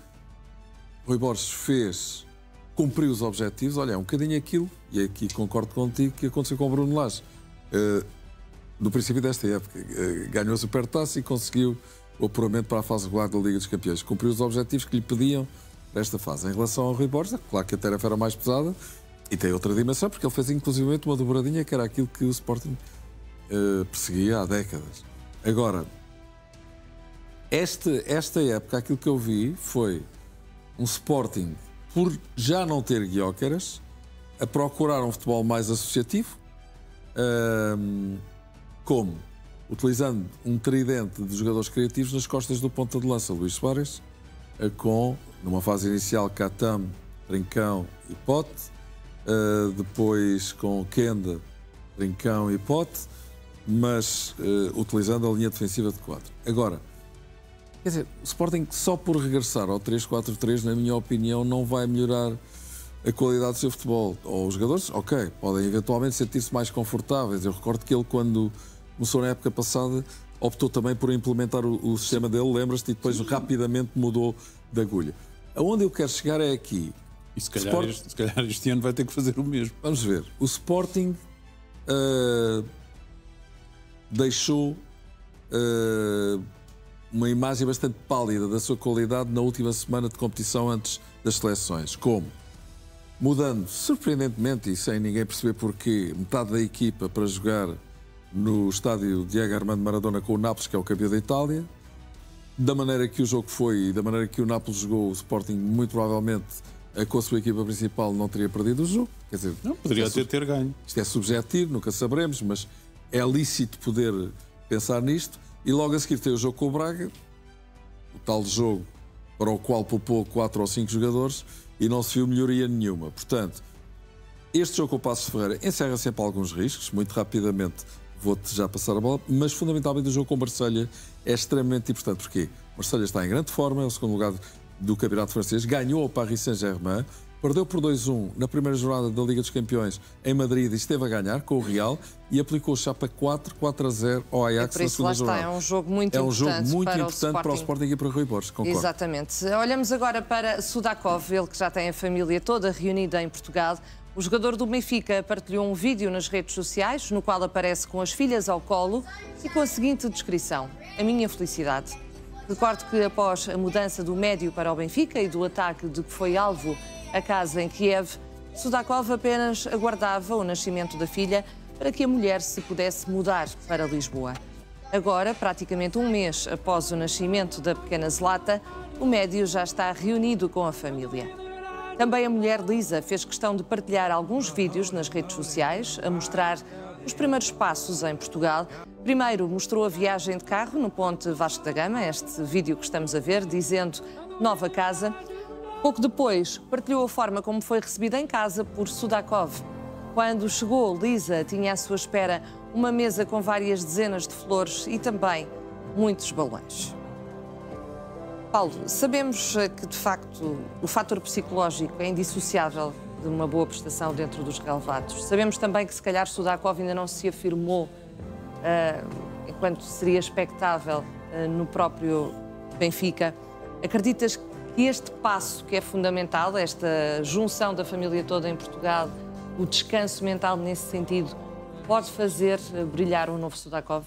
Rui Borges cumpriu os objetivos. Olha, é um bocadinho aquilo, e aqui concordo contigo, que aconteceu com o Bruno Lage. No princípio desta época, ganhou a Supertaça e conseguiu o apuramento para a fase regular da Liga dos Campeões. Cumpriu os objetivos que lhe pediam esta fase. Em relação ao Rui Borges, claro que a tarefa era mais pesada e tem outra dimensão, porque ele fez inclusivamente uma dobradinha que era aquilo que o Sporting perseguia há décadas. Agora, esta época, aquilo que eu vi foi um Sporting, por já não ter guiócaras, a procurar um futebol mais associativo, como utilizando um tridente de jogadores criativos nas costas do ponta de lança, Luís Soares, com, numa fase inicial, Catam, Trincão e Pote, depois com Kenda, Trincão e Pote, mas utilizando a linha defensiva de 4. Agora, quer dizer, o Sporting só por regressar ao 3-4-3, na minha opinião, não vai melhorar a qualidade do seu futebol. Ou os jogadores, ok, podem eventualmente sentir-se mais confortáveis. Eu recordo que ele, quando começou na época passada, optou também por implementar o sistema dele, lembras-te, e depois rapidamente mudou de agulha. Aonde eu quero chegar é aqui. E se calhar este ano vai ter que fazer o mesmo. Vamos ver. O Sporting deixou uma imagem bastante pálida da sua qualidade na última semana de competição antes das seleções. Como? Mudando, surpreendentemente, e sem ninguém perceber porquê, metade da equipa para jogar no estádio Diego Armando Maradona com o Nápoles, que é o campeão da Itália. Da maneira que o jogo foi e da maneira que o Nápoles jogou, o Sporting, muito provavelmente, com a sua equipa principal, não teria perdido o jogo. Quer dizer, não, poderia ter ganho. Isto é subjetivo, nunca saberemos, mas é lícito poder pensar nisto. E logo a seguir tem o jogo com o Braga, o tal jogo para o qual poupou 4 ou 5 jogadores e não se viu melhoria nenhuma. Portanto, este jogo com o Passos Ferreira encerra sempre alguns riscos, muito rapidamente vou-te já passar a bola, mas fundamentalmente o jogo com o Marselha é extremamente importante. Porquê? O Marselha está em grande forma, é o segundo lugar do Campeonato Francês, ganhou o Paris Saint-Germain, perdeu por 2-1 na primeira jornada da Liga dos Campeões em Madrid e esteve a ganhar com o Real e aplicou chapa 4-0 ao Ajax na segunda jornada. É um jogo muito importante para o Sporting e para o Rui Borges, concordo. Exatamente. Olhamos agora para Sudakov, ele que já tem a família toda reunida em Portugal. O jogador do Benfica partilhou um vídeo nas redes sociais, no qual aparece com as filhas ao colo e com a seguinte descrição: a minha felicidade. Recordo que após a mudança do médio para o Benfica e do ataque de que foi alvo a casa em Kiev, Sudakov apenas aguardava o nascimento da filha para que a mulher se pudesse mudar para Lisboa. Agora, praticamente um mês após o nascimento da pequena Zlata, o médio já está reunido com a família. Também a mulher Lisa fez questão de partilhar alguns vídeos nas redes sociais, a mostrar os primeiros passos em Portugal. Primeiro mostrou a viagem de carro no ponte Vasco da Gama, este vídeo que estamos a ver, dizendo nova casa. Pouco depois, partilhou a forma como foi recebida em casa por Sudakov. Quando chegou, Lisa tinha à sua espera uma mesa com várias dezenas de flores e também muitos balões. Paulo, sabemos que, de facto, o fator psicológico é indissociável de uma boa prestação dentro dos relevados. Sabemos também que, se calhar, Sudakov ainda não se afirmou enquanto seria expectável no próprio Benfica. Acreditas que este passo, que é fundamental, esta junção da família toda em Portugal, o descanso mental nesse sentido, pode fazer brilhar um novo Sudakov?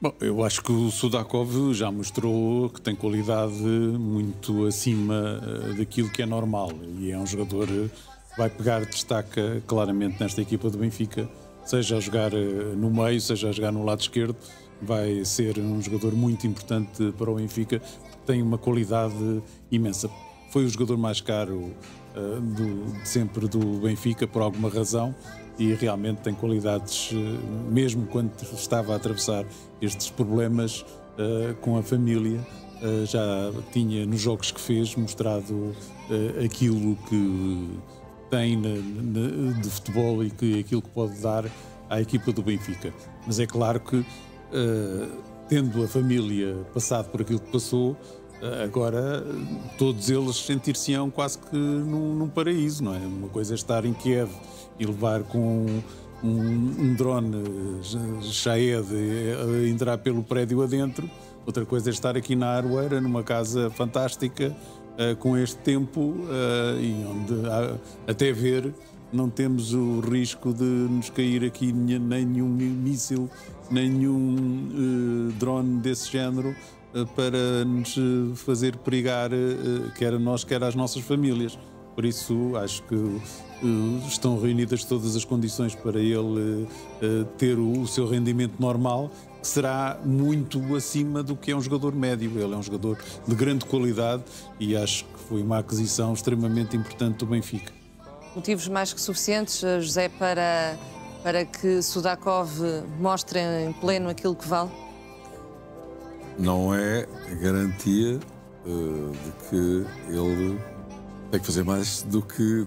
Bom, eu acho que o Sudakov já mostrou que tem qualidade muito acima daquilo que é normal e é um jogador que vai pegar destaca claramente nesta equipa do Benfica, seja a jogar no meio, seja a jogar no lado esquerdo, vai ser um jogador muito importante para o Benfica, porque tem uma qualidade imensa. Foi o jogador mais caro sempre do Benfica, por alguma razão, e realmente tem qualidades, mesmo quando estava a atravessar estes problemas com a família, já tinha nos jogos que fez mostrado aquilo que tem de futebol e aquilo que pode dar à equipa do Benfica. Mas é claro que, tendo a família passado por aquilo que passou, agora todos eles sentir-se-ão quase que num paraíso, não é? Uma coisa é estar em Kiev e levar com um drone Shahed a entrar pelo prédio adentro, outra coisa é estar aqui na Aroeira, numa casa fantástica, com este tempo, e onde, até ver, não temos o risco de nos cair aqui nenhum míssil, nenhum drone desse género, para nos fazer perigar, quer a nós, quer às nossas famílias. Por isso, acho que estão reunidas todas as condições para ele ter o seu rendimento normal, que será muito acima do que é um jogador médio. Ele é um jogador de grande qualidade e acho que foi uma aquisição extremamente importante do Benfica. Motivos mais que suficientes, José, para que Sudakov mostre em pleno aquilo que vale? Não é garantia de que ele tem que fazer mais do que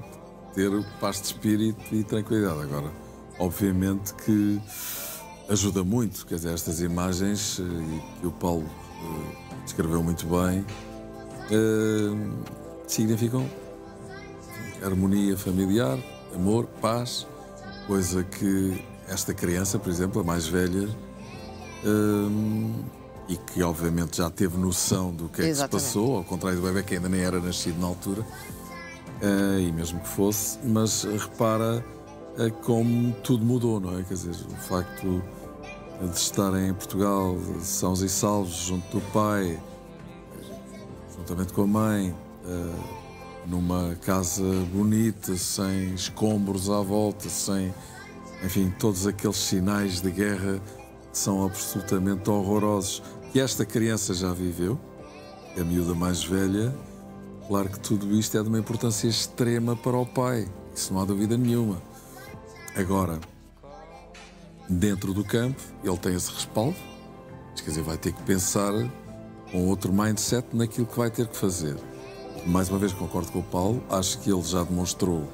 ter paz de espírito e tranquilidade. Agora, obviamente que ajuda muito, quer dizer, estas imagens que o Paulo descreveu muito bem, significam harmonia familiar, amor, paz, coisa que esta criança, por exemplo, a mais velha, e que obviamente já teve noção do que é que se passou, ao contrário do bebê que ainda nem era nascido na altura, e mesmo que fosse, mas repara como tudo mudou, não é? Quer dizer, o facto de estarem em Portugal sãos e salvos, junto do pai, juntamente com a mãe, numa casa bonita, sem escombros à volta, sem, enfim, todos aqueles sinais de guerra são absolutamente horrorosos, que esta criança já viveu, a miúda mais velha. Claro que tudo isto é de uma importância extrema para o pai, isso não há dúvida nenhuma. Agora, dentro do campo, ele tem esse respaldo, quer dizer, vai ter que pensar com outro mindset naquilo que vai ter que fazer. Mais uma vez, concordo com o Paulo, acho que ele já demonstrou,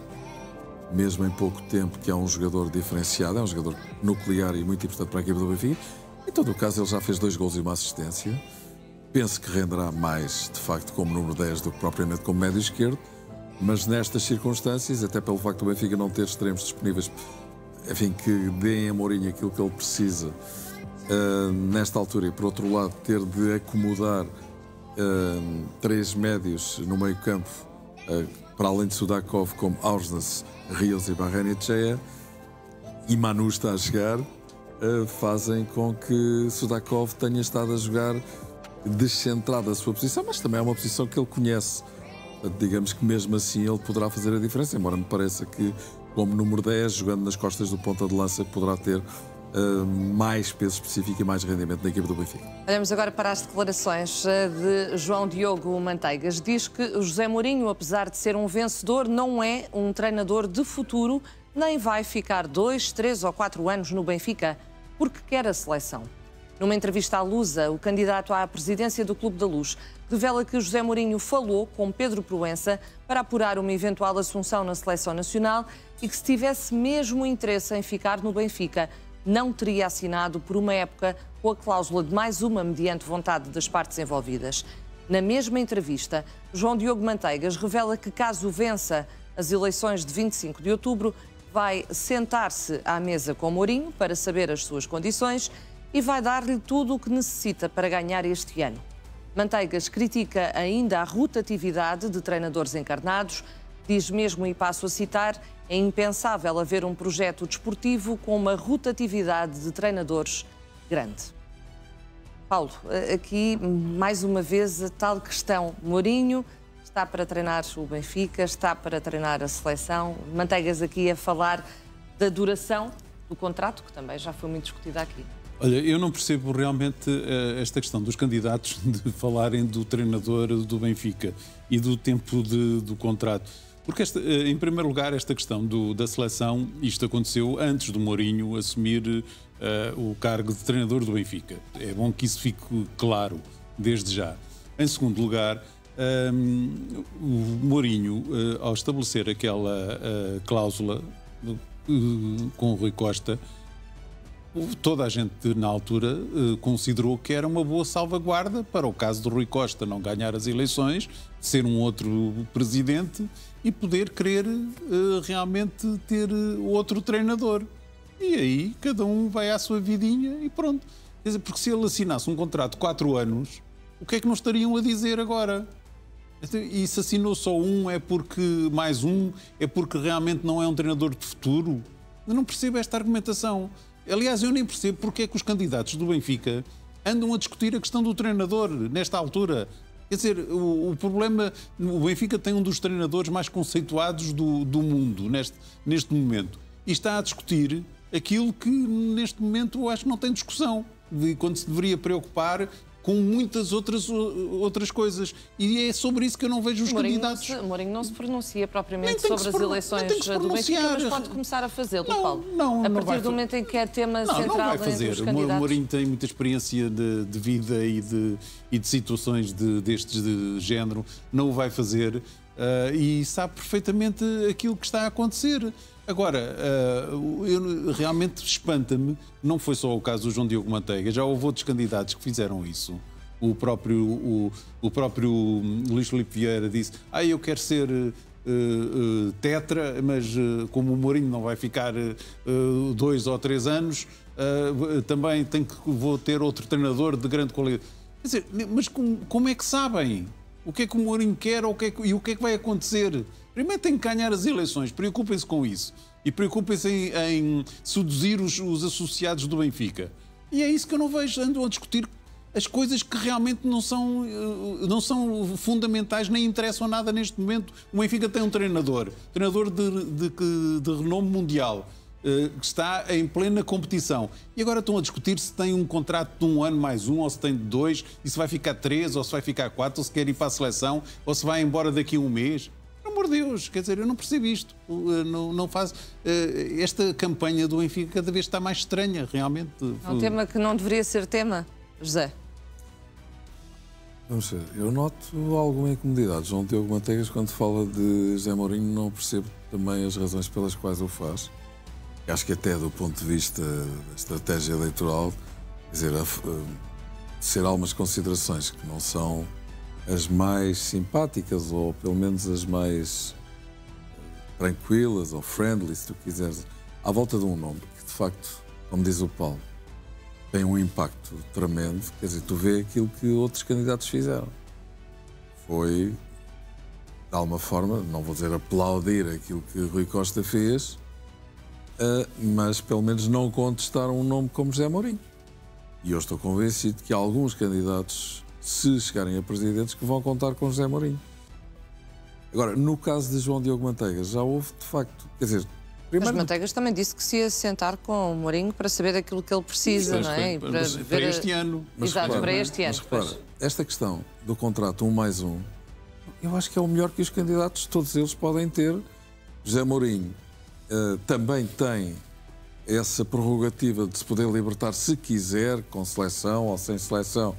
mesmo em pouco tempo, que é um jogador diferenciado, é um jogador nuclear e muito importante para a equipa do Benfica. Em todo o caso, ele já fez 2 golos e uma assistência. Penso que renderá mais, de facto, como número 10 do que propriamente como médio esquerdo, mas nestas circunstâncias, até pelo facto do Benfica não ter extremos disponíveis, enfim, que deem a Mourinho aquilo que ele precisa, nesta altura, e por outro lado, ter de acomodar 3 médios no meio campo, para além de Sudakov, como Aursnes, Rios e Barrenechea, e Manu está a chegar, fazem com que Sudakov tenha estado a jogar descentrado da sua posição, mas também é uma posição que ele conhece. Digamos que mesmo assim ele poderá fazer a diferença, embora me pareça que, como número 10, jogando nas costas do ponta de lança, poderá ter mais peso específico e mais rendimento na equipa do Benfica. Olhamos agora para as declarações de João Diogo Manteigas. Diz que José Mourinho, apesar de ser um vencedor, não é um treinador de futuro, nem vai ficar 2, 3 ou 4 anos no Benfica, porque quer a seleção. Numa entrevista à Lusa, o candidato à presidência do Clube da Luz revela que José Mourinho falou com Pedro Proença para apurar uma eventual assunção na seleção nacional e que, se tivesse mesmo interesse em ficar no Benfica, não teria assinado por uma época com a cláusula de mais uma mediante vontade das partes envolvidas. Na mesma entrevista, João Diogo Manteigas revela que, caso vença as eleições de 25 de outubro, vai sentar-se à mesa com Mourinho para saber as suas condições e vai dar-lhe tudo o que necessita para ganhar este ano. Manteigas critica ainda a rotatividade de treinadores encarnados, diz mesmo, e passo a citar, é impensável haver um projeto desportivo com uma rotatividade de treinadores grande. Paulo, aqui mais uma vez a tal questão. Mourinho está para treinar o Benfica, está para treinar a seleção. Manteigas aqui a falar da duração do contrato, que também já foi muito discutida aqui. Olha, eu não percebo realmente esta questão dos candidatos de falarem do treinador do Benfica e do tempo do contrato. Porque, em primeiro lugar, esta questão da seleção, isto aconteceu antes do Mourinho assumir o cargo de treinador do Benfica. É bom que isso fique claro desde já. Em segundo lugar, o Mourinho, ao estabelecer aquela cláusula com o Rui Costa, toda a gente na altura considerou que era uma boa salvaguarda para o caso do Rui Costa não ganhar as eleições, ser um outro presidente e poder querer realmente ter outro treinador. E aí cada um vai à sua vidinha e pronto. Quer dizer, porque se ele assinasse um contrato de 4 anos, o que é que não estariam a dizer agora? E se assinou só um é porque mais um é porque realmente não é um treinador de futuro? Eu não percebo esta argumentação. Aliás, eu nem percebo porque é que os candidatos do Benfica andam a discutir a questão do treinador nesta altura. Quer dizer, o problema... O Benfica tem um dos treinadores mais conceituados do mundo neste momento. E está a discutir aquilo que neste momento eu acho que não tem discussão. Quando se deveria preocupar com muitas outras coisas. E é sobre isso que eu não vejo os candidatos. Mourinho não se pronuncia propriamente sobre as eleições do Benfica, mas pode começar a fazê-lo, Paulo. A partir do momento em que é tema central não vai fazer. Entre os candidatos. O Mourinho tem muita experiência de vida e de situações destes de género. Não o vai fazer e sabe perfeitamente aquilo que está a acontecer. Agora, realmente espanta-me, não foi só o caso do João Diogo Manteiga, já houve outros candidatos que fizeram isso. O próprio Luís Filipe Vieira disse: eu quero ser tetra, mas como o Mourinho não vai ficar 2 ou 3 anos, também vou ter outro treinador de grande qualidade. Quer dizer, mas como é que sabem? O que é que o Mourinho quer e o que é que vai acontecer? Primeiro tem que ganhar as eleições, preocupem-se com isso. E preocupem-se em seduzir os associados do Benfica. E é isso que eu não vejo. Andam a discutir as coisas que realmente não são fundamentais, nem interessam a nada neste momento. O Benfica tem um treinador de renome mundial, que está em plena competição. E agora estão a discutir se tem um contrato de 1 ano mais 1, ou se tem de 2, e se vai ficar 3, ou se vai ficar 4, ou se quer ir para a seleção, ou se vai embora daqui a 1 mês. Pelo amor de Deus, quer dizer, eu não percebo isto. Não faz... Esta campanha do Benfica cada vez está mais estranha, realmente. É um tema que não deveria ser tema, José. Vamos ver, eu noto alguma incomodidade. João Diogo Manteigas, quando fala de José Mourinho, não percebo também as razões pelas quais o faz. Acho que até do ponto de vista da estratégia eleitoral, quer dizer, ser algumas considerações que não são as mais simpáticas, ou pelo menos as mais tranquilas ou friendly, se tu quiseres, à volta de um nome que, de facto, como diz o Paulo, tem um impacto tremendo. Quer dizer, tu vê aquilo que outros candidatos fizeram. Foi, de alguma forma, não vou dizer aplaudir aquilo que Rui Costa fez, mas pelo menos não contestaram um nome como José Mourinho. E eu estou convencido que há alguns candidatos, se chegarem a presidentes, que vão contar com José Mourinho. Agora, no caso de João Diogo Manteigas, já houve, de facto, quer dizer... Mas Manteigas também disse que se ia sentar com o Mourinho para saber aquilo que ele precisa, não é? Para este ano. Exato, para este ano. Mas repara, esta questão do contrato 1 mais 1, eu acho que é o melhor que os candidatos, todos eles, podem ter. José Mourinho também tem essa prerrogativa de se poder libertar, se quiser, com seleção ou sem seleção.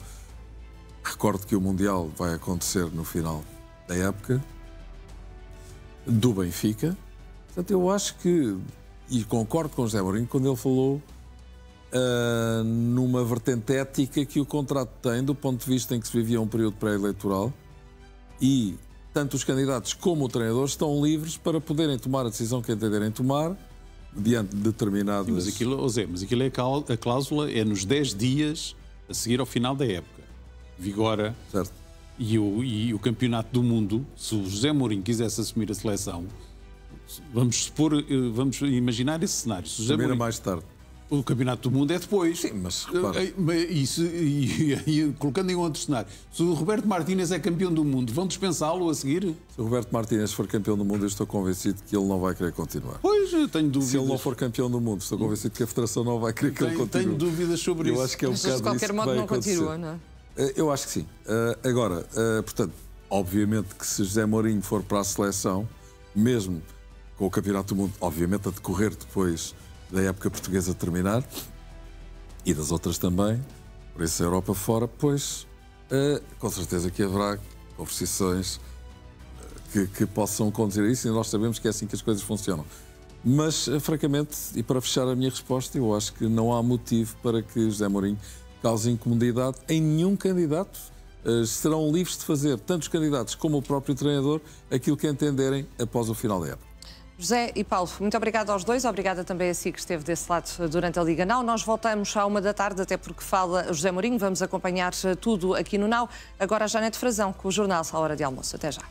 Recordo que o Mundial vai acontecer no final da época do Benfica. Portanto, eu acho que, e concordo com o José Mourinho quando ele falou numa vertente ética que o contrato tem, do ponto de vista em que se vivia um período pré-eleitoral, e tanto os candidatos como o treinador estão livres para poderem tomar a decisão que entenderem tomar, mediante determinadas... Sim, mas aquilo a cláusula é nos 10 dias a seguir ao final da época. Vigora. Certo. E o Campeonato do Mundo, se o José Mourinho quisesse assumir a seleção, vamos imaginar esse cenário. Se o José Mourinho... mais tarde. O Campeonato do Mundo é depois. Sim, mas repara... E colocando em outro cenário, se o Roberto Martínez é campeão do mundo, vão dispensá-lo a seguir? Se o Roberto Martínez for campeão do mundo, eu estou convencido que ele não vai querer continuar. Pois, eu tenho dúvidas. Se ele não for campeão do mundo, estou convencido que a Federação não vai querer que ele continue. Tenho dúvidas sobre isso. Eu acho que é um bocado de qualquer modo não continua, não é? Eu acho que sim. Agora, portanto, obviamente que se José Mourinho for para a seleção, mesmo com o Campeonato do Mundo, obviamente a decorrer depois da época portuguesa terminar, e das outras também, por isso a Europa fora, pois com certeza que haverá conversações que possam conduzir a isso, e nós sabemos que é assim que as coisas funcionam. Mas, francamente, e para fechar a minha resposta, eu acho que não há motivo para que José Mourinho cause incomodidade em nenhum candidato. Serão livres de fazer, tanto os candidatos como o próprio treinador, aquilo que entenderem após o final da época. José e Paulo, muito obrigada aos dois. Obrigada também a si que esteve desse lado durante a Liga Now. Nós voltamos à 1 da tarde, até porque fala José Mourinho. Vamos acompanhar tudo aqui no Now. Agora a Janete Frazão com o jornal à hora de almoço. Até já.